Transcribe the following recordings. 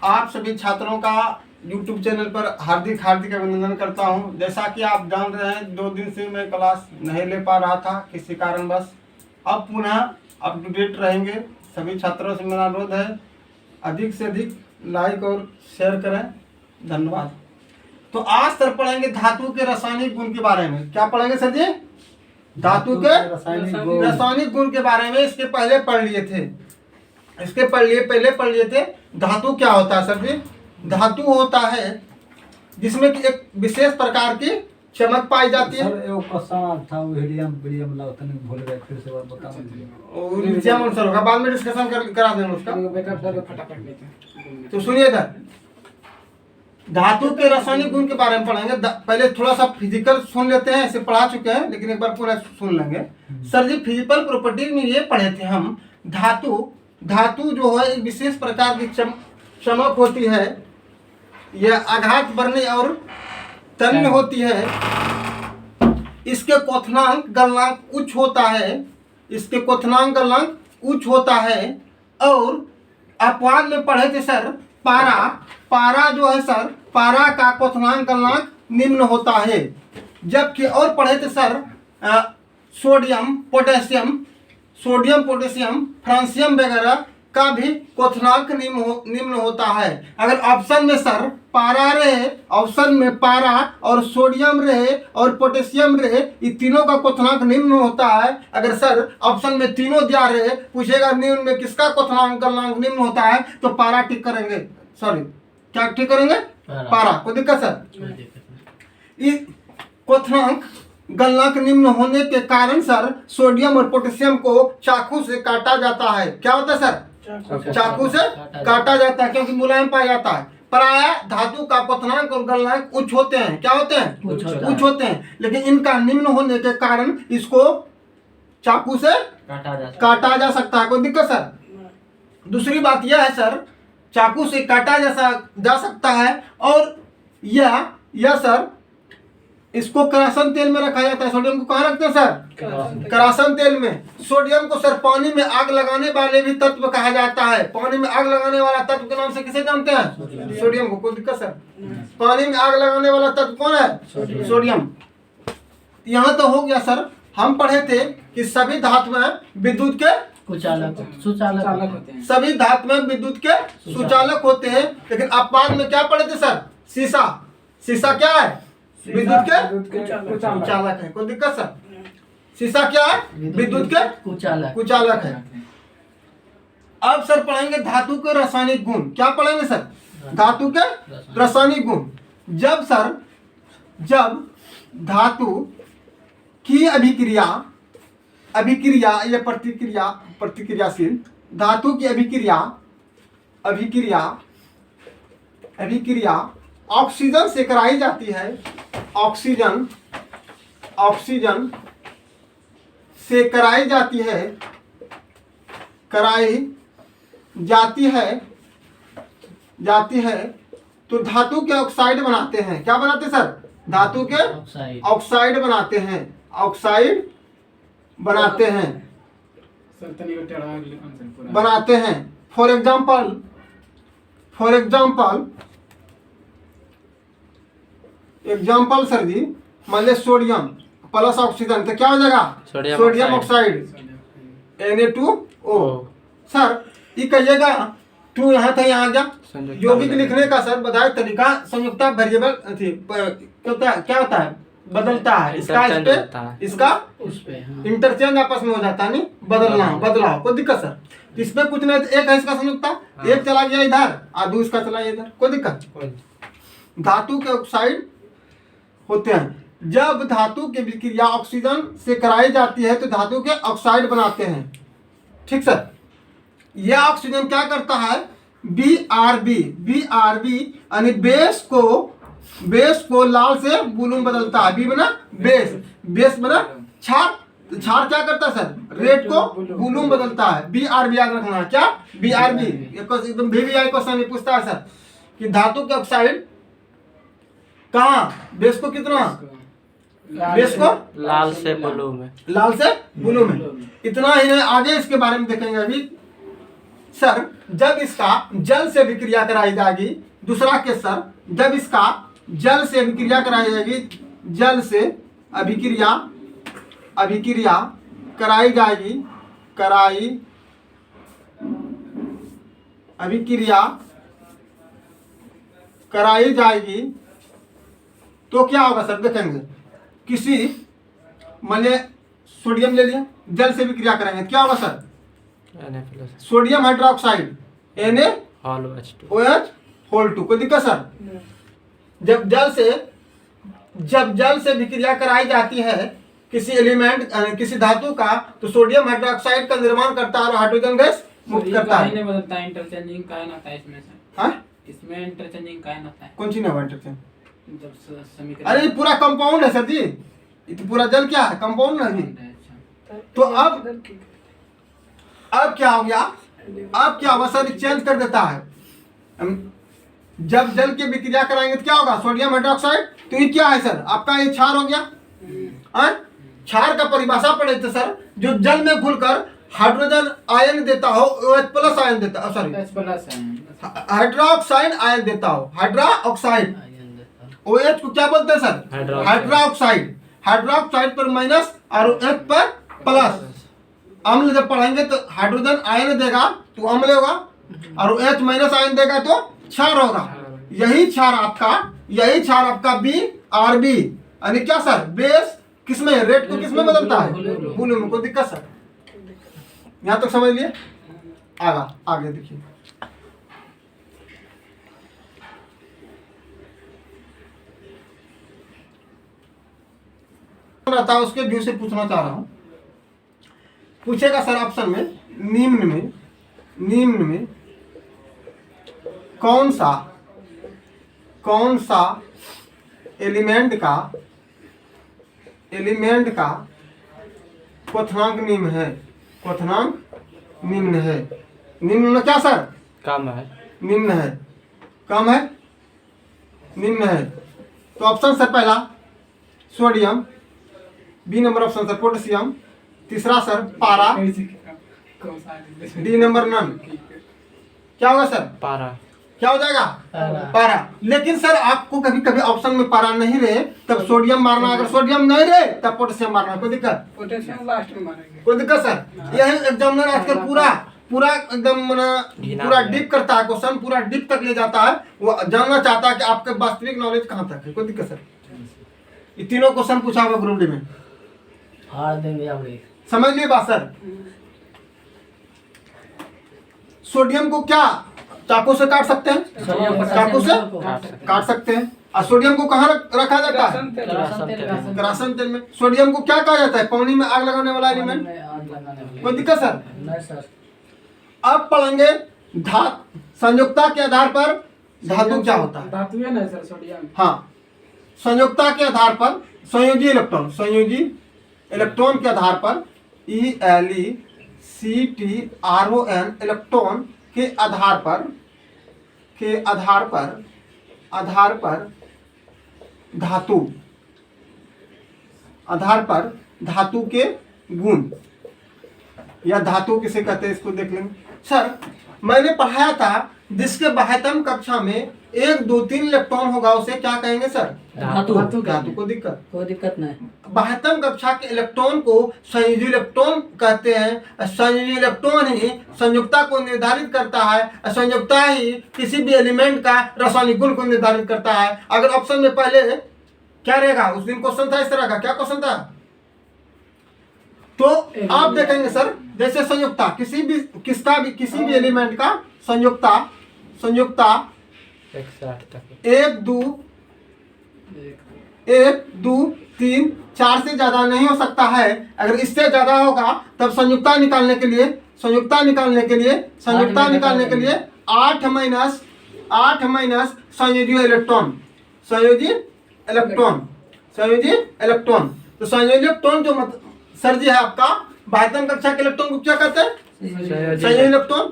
आप सभी छात्रों का YouTube चैनल पर हार्दिक हार्दिक अभिनंदन करता हूं। जैसा कि आप जान रहे हैं 2 दिन से मैं क्लास नहीं ले पा रहा था किसी कारणवश। अब पुनः अप टू डेट रहेंगे। सभी छात्रों से मेरा अनुरोध है अधिक से अधिक लाइक और शेयर करें। धन्यवाद। तो आज सर पढ़ेंगे धातु के रासायनिक गुण के बारे में। क्या पढ़ेंगे सर जी? धातु के रासायनिक गुण के बारे में। इसके पहले पढ़ लिए थे। पहले पढ़ लिए थे। धातु क्या होता है सर जी? धातु होता है जिसमें कि एक विशेष प्रकार की चमक पाई जाती है। सर एक क्वेश्चन था वो हीलियम लाओ तने भूल गए, फिर से बताओ। और लिथियम आंसर होगा, बाद में डिस्कशन करा देंगे उसका। फटाफट लेते। तो सुनिए इधर, धातु के रासायनिक गुण के बारे में पढ़ेंगे। पहले थोड़ा सा फिजिकल सुन लेते हैं। ऐसे पढ़ा चुके हैं लेकिन एक बार पूरा सुन लेंगे। सर जी फिजिकल प्रॉपर्टी में ये पढ़े थे हम। धातु जो है एक विशेष प्रकार की चमक होती है। यह आघात बढ़ने और तन्य होती है। इसके क्वथनांक गलनांक उच्च होता है। और अपवाद में पढ़े थे सर पारा जो है सर, पारा का क्वथनांक गलनांक निम्न होता है। जबकि और पढ़े थे सर सोडियम पोटेशियम फ्रांसियम वगैरह का भी क्वथनांक निम्न होता है। अगर ऑप्शन में सर पारा रहे, ऑप्शन में पारा और सोडियम रहे और पोटेशियम रहे, ये तीनों का क्वथनांक निम्न होता है। अगर सर ऑप्शन में तीनों दिया रहे, पूछेगा निम्न में किसका क्वथनांक गलनांक निम्न होता है, तो पारा टिक करेंगे। सॉरी, क्या टिक करेंगे? पारा। कोई दिक्कत सर? इस क्वथनांक गलनांक निम्न होने के कारण सर सोडियम और पोटेशियम को चाकू से काटा जाता है। क्या होता है सर? चाकू से काटा जाता है, क्योंकि मुलायम पाया जाता है। प्रायः धातु का क्वथनांक और गलनांक उच्च होते हैं। क्या होते हैं? उच्च होते हैं। लेकिन इनका निम्न होने के कारण इसको चाकू से काटा जा सकता है। कोई दिक्कत सर? दूसरी बात यह है सर, चाकू से काटा जा सकता है। और यह सर इसको करासन तेल में रखा जाता है। सोडियम को कहाँ रखते हैं सर? करासन तेल में। सोडियम को सर पानी में आग लगाने वाले भी तत्व कहा जाता है। पानी में आग लगाने वाला तत्व के नाम से किसे जानते हैं? सोडियम को। कोई दिक्कत सर? पानी में आग लगाने वाला तत्व कौन है? सोडियम। यहाँ तो हो गया सर। हम पढ़े थे कि सभी धातुएं विद्युत के सुचालक होते हैं। लेकिन अपवाद में क्या पढ़े थे सर? शीशा क्या है? विद्युत के कुचालक है। कोई दिक्कत सर? शीशा क्या है? विद्युत के कुचालक है। अब सर पढ़ेंगे धातु के रासायनिक गुण। क्या पढ़ेंगे सर? धातु के रासायनिक गुण। जब धातु की अभिक्रिया या प्रतिक्रियाशील धातु की अभिक्रिया ऑक्सीजन से कराई जाती है। ऑक्सीजन से कराई जाती है तो धातु के ऑक्साइड बनाते हैं। क्या बनाते हैं सर? धातु के ऑक्साइड बनाते हैं। फॉर एग्जाम्पल सर जी, मान लीजिए सोडियम प्लस ऑक्सीजन तो क्या हो जाएगा? Sodium oxide Na2O। सर ये कहिएगा 2 यहाँ था, यहाँ आ गया। यौगिक लिखने का सर बताए तरीका संयुक्ता वेरिएबल क्या होता है? बदलता है। इसका इंटरचेंज आपस में हो जाता है। नहीं बदलाव। कोई दिक्कत सर? इसमें कुछ नहीं, एक है इसका संयुक्ता, एक चला गया इधर और दूसरा चला गया इधर। कोई दिक्कत? धातु के ऑक्साइड होते हैं। जब धातु की विक्रिया ऑक्सीजन से कराई जाती है तो धातु के ऑक्साइड बनाते हैं। ठीक सर? यह ऑक्सीजन क्या करता है? BRB यानी बेस को लाल से ब्लू में बदलता है। बी बना बेस बना क्षार क्या करता है सर? रेड को ब्लू में बदलता है। BRB याद रखना है। क्या? BRB एकदम VVI क्वेश्चन पूछता है सर कि धातु के ऑक्साइड कहाँ बेस को कितना? बेस को लाल से ब्लू में। इतना ही नहीं, आगे इसके बारे में देखेंगे। अभी सर जब इसका जल से विक्रिया कराई जाएगी, दूसरा केस सर, जब इसका जल से अभिक्रिया कराई जाएगी, जल से अभिक्रिया कराई जाएगी, अभिक्रिया कराई जाएगी, तो क्या होगा सर? देखेंगे किसी मान लिया सोडियम ले लिया, जल से विक्रिया कराएंगे, क्या होगा sir? Sodium hydroxide NaOH whole 2। कोई दिक्कत सर? जब जल से विक्रिया कराई जाती है किसी एलिमेंट किसी धातु का, तो सोडियम हाइड्रोक्साइड का निर्माण करता है और हाइड्रोजन गैस मुक्त करता है। नहीं बदलता है, इंटरचेंजिंग कायन होता है इसमें से। हाँ, इसमें इंटरचेंजिंग कायन होता है। कौन सी ना इंटरचेंज? जब समीकरण, अरे ये पूरा कंपाउंड है सर जी, ये तो पूरा जल क्या है? कंपाउंड है जी। अच्छा, तो अब क्या हो गया? अब क्या होगा सर? चेंज कर देता है। जब जल की विक्रिया कराएंगे तो क्या होगा? Sodium hydroxide. तो ये क्या है सर? आपका ये क्षार हो गया। क्षार का परिभाषा पढ़े थे सर, जो जल में घुलकर हाइड्रोजन आयन देता हो, OH प्लस आयन देता हो, सॉरी H प्लस है, हाइड्रोक्साइड आयन देता हो, हाइड्रोक्साइड। OH को क्या बोलते हैं सर? हाइड्रोक्साइड। हाइड्रोक्साइड पर माइनस और OH पर प्लस। अम्ल जब पढ़ेंगे तो हाइड्रोजन आयन देगा तो अम्ल होगा, और OH माइनस आयन देगा तो क्षार होगा। यही क्षार आपका BRB, यानी क्या सर? बेस किसमें? रेट को किसमें बदलता है? ब्लू में। कोई दिक्कत सर? यहाँ तक समझ लिए? आगे देखिए, रहता है उसके व्यू से पूछना चाह रहा हूं। पूछेगा सर ऑप्शन में, निम्न में कौन सा एलिमेंट का क्वथनांक निम्न है? क्वथनांक निम्न है। निम्न में क्या सर? कम है। निम्न है, कम है, निम्न है। तो ऑप्शन सर पहला sodium, B number option sir potassium, तीसरा सर पारा, डी नंबर नन। क्या होगा सर? पारा। क्या हो जाएगा? पारा। लेकिन सर आपको कभी कभी ऑप्शन में पारा नहीं रहे तब सोडियम मारना, अगर सोडियम नहीं रहे तब पोटेशियम मारना। कोई दिक्कत? पोटेशियम लास्ट में मारेंगे। कोई दिक्कत सर? यही एग्जामिनर आजकल पूरा एकदम पूरा डीप करता है, क्वेश्चन पूरा डीप तक ले जाता है। वो जानना चाहता है कि आपके वास्तविक नॉलेज कहाँ तक है। कोई दिक्कत सर? ये तीनों क्वेश्चन पूछा हुआ ग्रुप डी में, हार देंगे अभी। समझ लिए बात सर? सोडियम को क्या चाकू से काट सकते हैं? चाकू से काट सकते हैं। और सोडियम को कहाँ रखा जाता है? किरासन तेल में। सोडियम को क्या कहा जाता है? पानी में आग लगाने वाला एलिमेंट। कोई दिक्कत सर? नहीं सर। अब पढ़ेंगे संयुक्ता के आधार पर धातु क्या होता है? धातु है ना सर सोडियम। हाँ, संयुक्ता के आधार पर संयोजी इलेक्ट्रॉन के आधार पर ELECTRON इलेक्ट्रॉन के आधार पर धातु के गुण या धातु किसे कहते हैं इसको देख लेंगे। सर मैंने पढ़ाया था जिसके बाह्यतम कक्षा में 1 2 3 इलेक्ट्रॉन होगा उसे क्या कहेंगे सर? धातु। को दिक्कत? कोई दिक्कत नहीं। बाह्यतम कक्षा के इलेक्ट्रॉन को संयोजी इलेक्ट्रॉन कहते हैं। संयोजी इलेक्ट्रॉन ही संयुक्ता को निर्धारित करता है, संयुक्ता ही किसी भी एलिमेंट का रासायनिक गुण को निर्धारित करता है। अगर ऑप्शन में पहले क्या रहेगा? उस दिन क्वेश्चन था इस तरह का, क्या क्वेश्चन था? तो आप देखेंगे सर, जैसे संयुक्ता किसी भी एलिमेंट का संयुक्ता 1 2 3 4 से ज्यादा नहीं हो सकता है। अगर इससे ज्यादा होगा तब संयुक्ता निकालने के लिए 8 माइनस संयोजी इलेक्ट्रॉन। तो संयोजी इलेक्ट्रॉन जो सर जी है आपका बाह्यतम कक्षा के इलेक्ट्रॉन को क्या कहते हैं? संयोजी इलेक्ट्रॉन।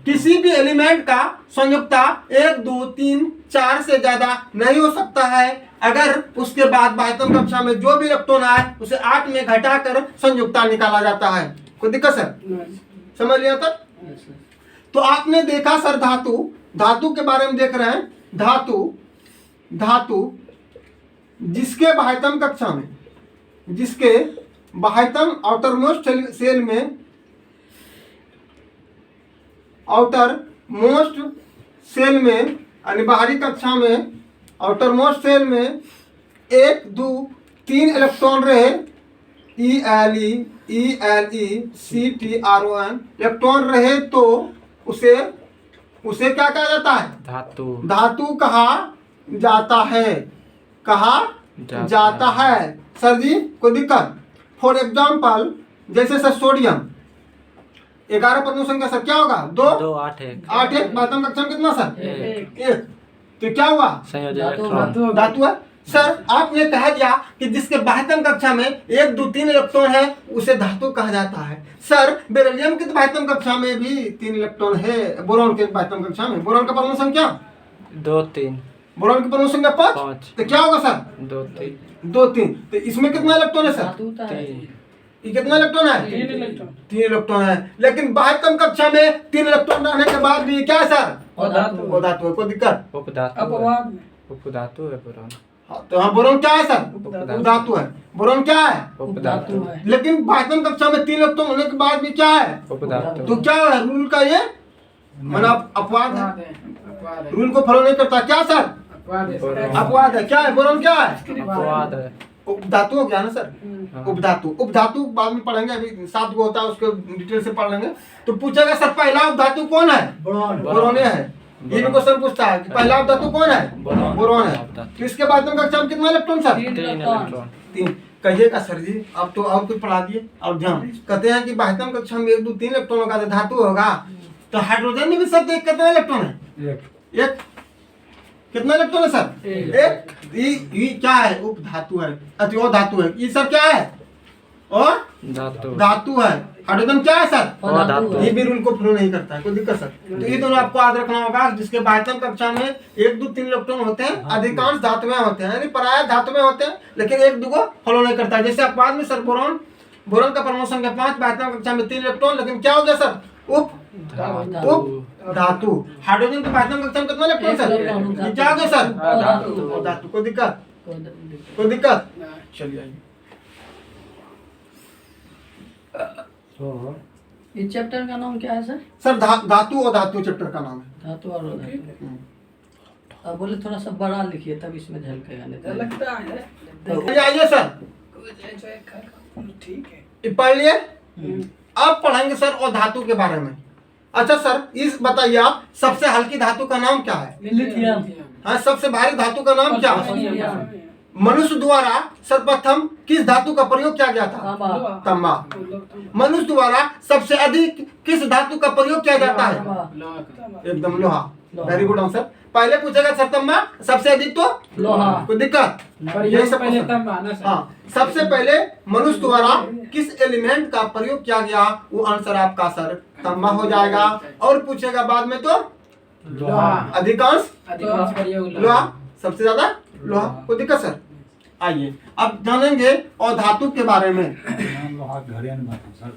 किसी भी एलिमेंट का संयुक्ता 1 2 3 4 से ज्यादा नहीं हो सकता है। अगर उसके बाद बाह्यतम कक्षा में जो भी इलेक्ट्रॉन आए उसे 8 में घटाकर संयुक्ता निकाला जाता है। कोई दिक्कत सर? समझ लिया तक? तो आपने देखा सर धातु, धातु के बारे में देख रहे हैं। धातु, धातु जिसके बाह्यतम कक्षा में, जिसके बाह्यतम आउटर मोस्ट सेल में, आउटर मोस्ट सेल में यानी बाहरी कक्षा में, आउटर मोस्ट सेल में 1 2 3 इलेक्ट्रॉन रहे, ELE CTRON इलेक्ट्रॉन रहे तो उसे क्या कहा जाता है? धातु। धातु कहा जाता है, कहा जाता है। सर जी कोई दिक्कत? फॉर एग्जाम्पल जैसे सर सोडियम 11 परमाणु संख्या सर क्या होगा? 2 2 8 1 8 1 बाह्यतम कक्षा में कितना सर? एक। 1। तो क्या हुआ? संयोजन धातु। इलेक्ट्रॉन। धातु है। सर आपने कहा दिया कि जिसके बाह्यतम कक्षा में 1 2 3 इलेक्ट्रॉन है उसे धातु कहा जाता है। सर बेरिलियम की बाह्यतम कक्षा में भी 3 इलेक्ट्रॉन है। बोरॉन के बाह्यतम कक्षा में, बोरॉन का परमाणु संख्या 2 3 बोरॉन की परमाणु संख्या 5। 5 तो क्या होगा सर? 2 3 2 3। तो इसमें कितना इलेक्ट्रॉन है सर? 3 ये कितना इलेक्ट्रॉन है? 3 इलेक्ट्रॉन। 3 इलेक्ट्रॉन है। लेकिन बाह्यतम कक्षा में 3 इलेक्ट्रॉन रहने के बाद भी क्या है सर? अधातु। वो धातु है। कोई दिक्कत? उपधातु। अपवाद में उपधातु है बोरॉन। हाँ, तो हाँ बोरॉन क्या है सर? उपधातु। धातु है। बोरॉन क्या है? उपधातु है। लेकिन बाह्यतम कक्षा में 3 इलेक्ट्रॉन होने के बाद भी क्या है? उपधातु। तो क्या है रूल का ये माना अपवाद है, अपवाद है रूल को फॉलो नहीं करता। क्या सर? अपवाद है बोरॉन। अपवाद है। क्या है? बोरॉन क्या है? अपवाद है। उपधातु हो गया ना सर? हाँ। उपधातु, उपधातु बाद में पढ़ेंगे, अभी 7 गो होता है उसको डिटेल से पढ़ लेंगे। तो पूछेगा सर पहला उपधातु कौन है? बोरॉन है। ये भी क्वेश्चन पूछता है कि पहला उपधातु कौन है? बोरॉन। बोरॉन है। तो इसके बाद में कक्षा में कितना इलेक्ट्रॉन सर? 3 इलेक्ट्रॉन। 3। कहिएगा सर जी अब तो और कुछ पढ़ा दिए। और ध्यान कहते हैं कि बाह्यतम कक्षा में 1 2 3 इलेक्ट्रॉन होगा तो धातु होगा। तो हाइड्रोजन में भी सर देख कितना इलेक्ट्रॉन है? 1। कितना इलेक्ट्रॉन है सर? 1। ये क्या है? उपधातु है। अति वो धातु है। ये सर क्या है? और धातु। धातु है। हाइड्रोजन क्या है सर? और धातु। ये भी रूल को फॉलो नहीं करता है। कोई दिक्कत सर? तो ये दोनों आपको याद रखना होगा। जिसके बाह्यतम कक्षा में 1 2 3 इलेक्ट्रॉन होते हैं, अधिकांश धातुएं होते हैं, यानी प्राय धातुएं होते हैं, लेकिन 1 2 को फॉलो नहीं करता है। जैसे अपवाद में सर बोरॉन, बोरॉन का परमाणु संख्या 5, बाह्यतम कक्षा में 3 इलेक्ट्रॉन, लेकिन क्या हो गया सर? उप धातु। हाइड्रोजन के बाह्यतम कक्षा में कितना इलेक्ट्रॉन सर? ये क्या हो गया सर? धातु। धातु। कोई दिक्कत? कोई दिक्कत? चलिए आइए। तो इस चैप्टर का नाम क्या है सर? सर धातु और धातु चैप्टर का नाम है। धातु और धातु। अब बोले थोड़ा सा बड़ा लिखिए तब इसमें झलकेगा नहीं तो लगता है ये आइए सर, ठीक है। ये पढ़ लिए। अब पढ़ेंगे सर और धातु के बारे में। अच्छा सर इस बताइए आप सबसे हल्की धातु का नाम क्या है? लिथियम। हाँ, सबसे भारी धातु का नाम क्या है? मनुष्य द्वारा सर्वप्रथम किस धातु का प्रयोग किया गया था? तांबा। तांबा। मनुष्य द्वारा सबसे अधिक किस धातु का प्रयोग किया जाता है? एकदम लोहा। Very good answer. पहले पूछेगा सर तांबा, सबसे अधिक तो लोहा। कोई दिक्कत? यही सब पहले क्वेश्चन। तांबा ना सर। हाँ, सबसे पहले मनुष्य द्वारा किस एलिमेंट का प्रयोग किया गया? वो आंसर आपका सर तांबा हो जाएगा। और पूछेगा बाद में तो लोहा। अधिकांश अधिकांश प्रयोग लोहा, सबसे ज्यादा लोहा। कोई दिक्कत सर? आइए अब जानेंगे और धातु के बारे में। लोहा घड़ियान में सर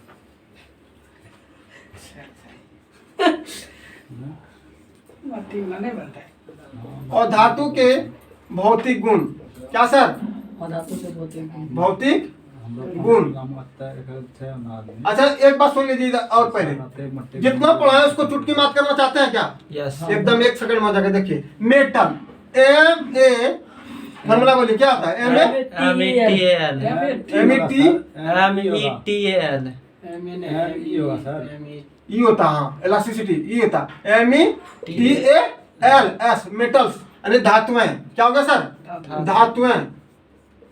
नहीं बनता है। और धातु के भौतिक गुण क्या सर? और धातु से भौतिक हम लोग गुण। काम लगता है आदमी। अच्छा एक बात सुन लीजिए और पहले जितना पढ़ा है उसको चुटकी मात करना चाहते हैं क्या? यस। एकदम 1 सेकंड में जाकर देखिए। मेटल MA फॉर्मूला बोलिए क्या आता है? METAL। ये होगा सर। ई होता है। हाँ, इलास्टिसिटी ई होता है। METALS मेटल्स यानी धातुएं। क्या होगा सर? धातुएं।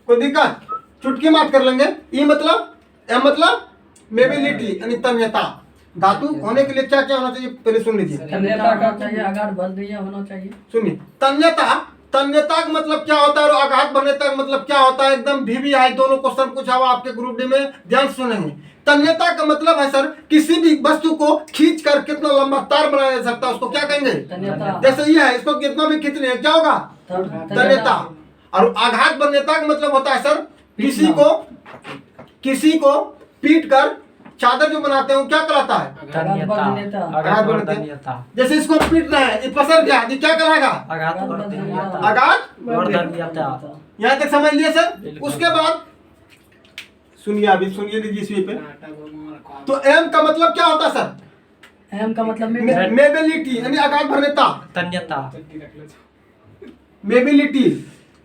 कोई दिक्कत? चुटकी मात कर लेंगे। ई मतलब M मतलब मेबिलिटी यानी तन्यता। धातु होने के लिए क्या क्या होना चाहिए पहले सुन लीजिए। तन्यता का चाहिए, आकार भर दिया होना चाहिए। सुनिए, तन्यता, तन्यता का मतलब क्या होता है और आघात बनता का मतलब क्या होता है? एकदम VVI दोनों क्वेश्चन पूछा हुआ आपके ग्रुप डी में, ध्यान से सुनेंगे। तन्यता का मतलब है सर किसी भी वस्तु को खींच कर कितना लंबा तार बनाया जा सकता है उसको क्या कहेंगे? तन्यता। जैसे ये है, इसको कितना भी खींचने क्या होगा? तन्यता। और आघात बनता का मतलब होता है सर किसी को पीट कर चादर जो बनाते हैं वो क्या कहलाता है? तन्यता आघात वर्धन्यता जैसे इसको पीट रहे हैं, ये पसर गया, ये क्या कहलाएगा? आघात वर्धन्यता आघात। वर्धन्यता यहाँ तक समझ लिए सर? उसके बाद सुनिए, अभी सुनिए लीजिए इसी पे। तो एम का मतलब क्या होता है सर? एम का मतलब मेबिलिटी यानी आघात भरनेता, तन्यता मेबिलिटी।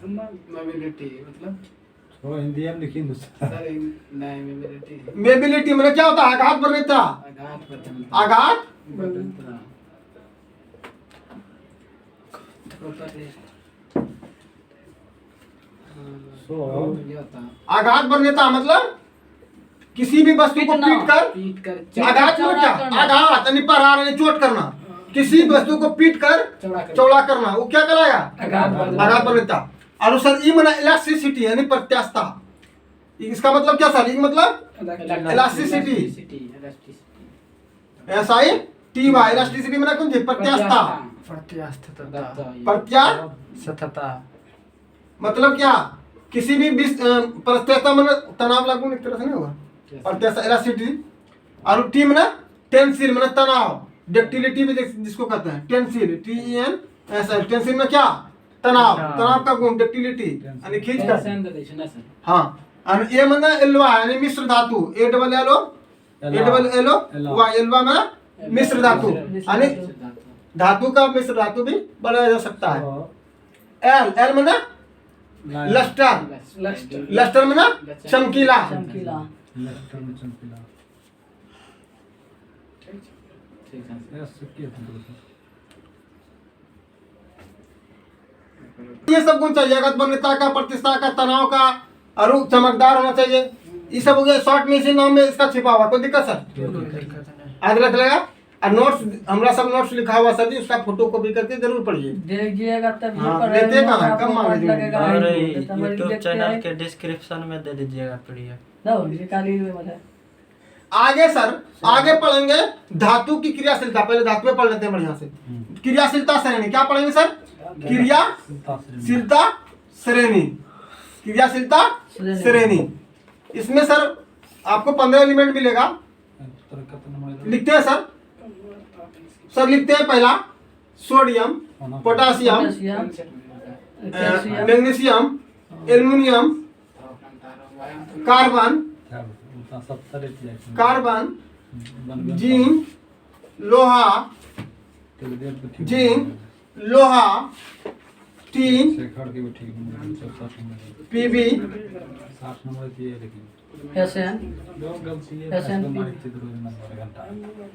मतलब वो हिंदी में लिखी दूसरा नहीं मेबिलिटी मेबिलिटी मतलब क्या होता है? आघात भरनेता, आघात वर्धन्यता आघात आघात भरनेता मतलब किसी भी वस्तु को पीट कर, आघात मतलब क्या? आघात यानी प्रहार यानी चोट करना, किसी वस्तु को पीट कर चौड़ा करना, वो क्या कहलाएगा? आघात भरनेता। और सर ई माना इलास्टिसिटी यानी प्रत्यास्थता, इसका मतलब क्या सर? ई मतलब इलास्टिसिटी, ऐसा ही टी वाई इलास्टिसिटी माना कौन सी? प्रत्यास्थता, प्रत्यास्थता मतलब क्या? किसी भी प्रत्यास्थता मतलब तनाव लागू एक तरह से नहीं होगा, प्रत्यास्थता इलास्टिसिटी। और टी माना टेंसिल माना तनाव, डक्टिलिटी भी जिसको कहते हैं टेंसिल, TEN ऐसा। टेंसिल में क्या? तनाव, तनाव का गुण डक्टिलिटी यानी खींच कर। हाँ, और ए माना एल्वा यानी मिश्र धातु, एल्वा में मिश्र धातु यानी धातु का मिश्र धातु भी बनाया जा सकता है। एल माना लस्टर, लस्टर माना चमकीला, चमकीला। लेफ्टर में चमकीला ऐसे किया था दूसरा। ये सब गुण चाहिए, आघात भरनेता का, प्रतिष्ठा का, तनाव का, और चमकदार होना चाहिए। ये सब हो गया शॉर्ट में, इसी नाम में इसका छिपा हुआ। कोई दिक्कत सर? आज रख लेगा। और नोट्स हमारा सब नोट्स लिखा हुआ सर जी, उसका फोटो कॉपी करके जरूर पढ़िए। देखिएगा तब हाँ, लेते कहाँ हैं? कम मांगे लगेगा। और तो हमारी यूट्यूब देखते चैनल हैं। के डिस्क्रिप्शन में दे दीजिएगा पीडीएफ। लो निकाली हुई मतलब आगे सर, आगे पढ़ेंगे धातु की क्रियाशीलता। पहले धातु में पढ़ लेते हैं बढ़िया से। क्रियाशीलता श्रेणी क्या पढ़ेंगे सर? क्रियाशीलता श्रेणी, क्रियाशीलता श्रेणी। इसमें सर आपको 15 एलिमेंट मिलेगा। लिखते हैं सर, सर लिखते हैं पहला sodium, potassium, magnesium, aluminium, carbon, carbon, zinc, लोहा, जिंक, लोहा, टीन, पीबी, एसएन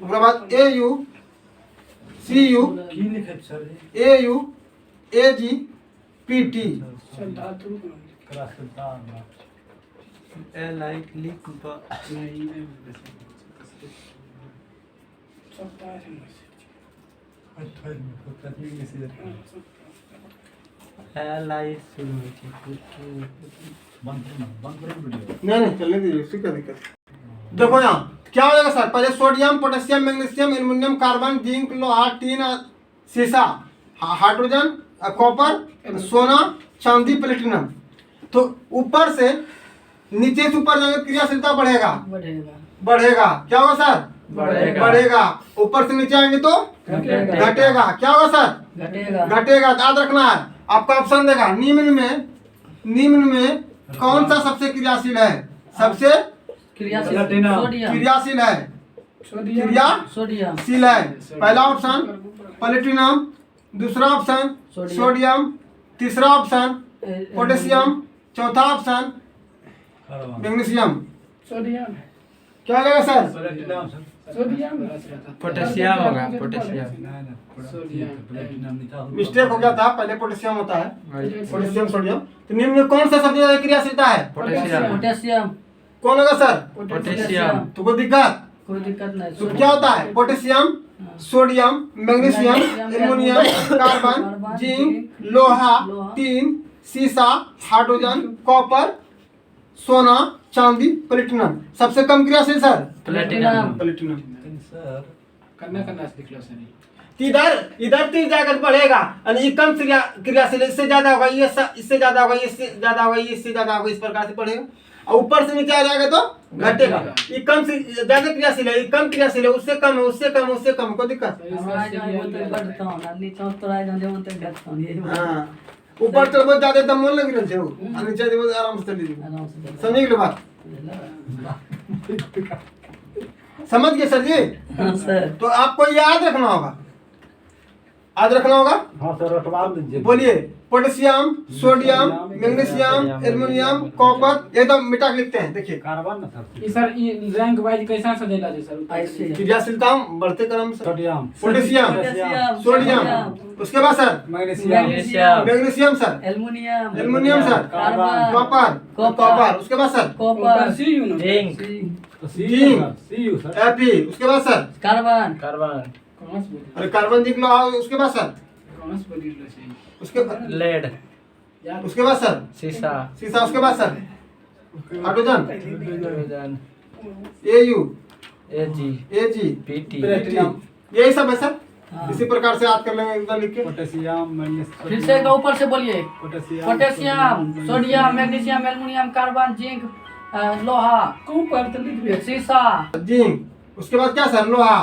उसके बाद AU, CU, AU, AG, PT। नहीं चलने दीजिए, उससे क्या दिक्कत? देखो यहाँ क्या हो जाएगा सर? पहले sodium, potassium, magnesium, aluminium, carbon, zinc, लोहा, टीन, सीसा, हाइड्रोजन, कॉपर, सोना, चांदी, प्लेटिनम। तो ऊपर से नीचे से ऊपर जाएंगे क्रियाशीलता बढ़ेगा, बढ़ेगा। क्या होगा सर? बढ़ेगा। ऊपर से नीचे आएंगे तो घटेगा। क्या होगा सर? घटेगा। याद रखना है, आपका ऑप्शन देगा निम्न में कौन सा सबसे क्रियाशील है? सबसे क्रियाशील है, क्रियाशील है। पहला ऑप्शन प्लेटिनम, दूसरा ऑप्शन सोडियम, तीसरा ऑप्शन पोटेशियम, चौथा ऑप्शन मैग्नीशियम। क्या हो जाएगा सर? पोटेशियम होगा, पोटेशियम। मिस्टेक हो गया था, पहले पोटेशियम होता है, पोटेशियम सोडियम। तो निम्न में कौन सा सबसे ज्यादा क्रियाशीलता है? पोटेशियम। कौन होगा सर? पोटेशियम। तो कोई दिक्कत नहीं। तो क्या होता है? Potassium, sodium, magnesium, aluminium, carbon, zinc, लोहा, टीन, सीसा, हाइड्रोजन, कॉपर, सोना, चांदी, प्लेटिनम। सबसे कम क्रियाशील सर? प्लेटिनम। इधर तीर जाकर बढ़ेगा यानी ये कम क्रियाशील, इससे ज्यादा होगा, ये इससे ज्यादा होगा, इससे ज्यादा होगा, इससे ज्यादा होगा, इस प्रकार से बढ़ेगा। और ऊपर से नीचे आ जाएगा तो घटेगा। ये कम से ज्यादा क्रियाशील है, ये कम क्रियाशील है, उससे कम है, उससे कम, उससे कम, कोई दिक्कत। हमरा जाय बोलते बढ़ता ना नीचे तोड़ा जान बोलते घटता ये हाँ ऊपर तो बहुत ज्यादा एकदम मन लग रहा है और नीचे तो आराम से चली जाएगी। आराम से समझ गए बात? समझ गए सर जी? हां सर तो आपको याद रखना होगा, याद रखना होगा। हाँ सर रटवा दीजिए। बोलिए potassium, sodium, magnesium, aluminium, copper, ये तो मिटा के लिखते हैं। देखिए कार्बन ना सर। ये सर ये रैंक वाइज कैसा सजेला जे सर? ऐसे क्रियाशीलता बढ़ते क्रम से सोडियम, पोटेशियम, सोडियम, उसके बाद sir magnesium, magnesium sir, aluminium aluminium sir, carbon copper, copper, उसके बाद sir copper C U no zinc CU sir. Fe, उसके बाद सर कार्बन कार्बन कौन से बोल अरे कार्बन दिख लो, उसके बाद सर कौन से बोल रहे से उसके बाद लेड यार उसके बाद सर सीसा सीसा, उसके बाद सर हाइड्रोजन, हाइड्रोजन Au, एजी Ag, पीटी प्लेटिनम यही सब है सर। हाँ। इसी प्रकार से याद कर लेंगे एकदम लिख के। पोटेशियम, मैग्नीशियम, फिर से ऊपर से बोलिए potassium, potassium sodium magnesium aluminium carbon zinc लोहा कौन पर तो लिख दे सीसा जिंक, उसके बाद क्या सर लोहा,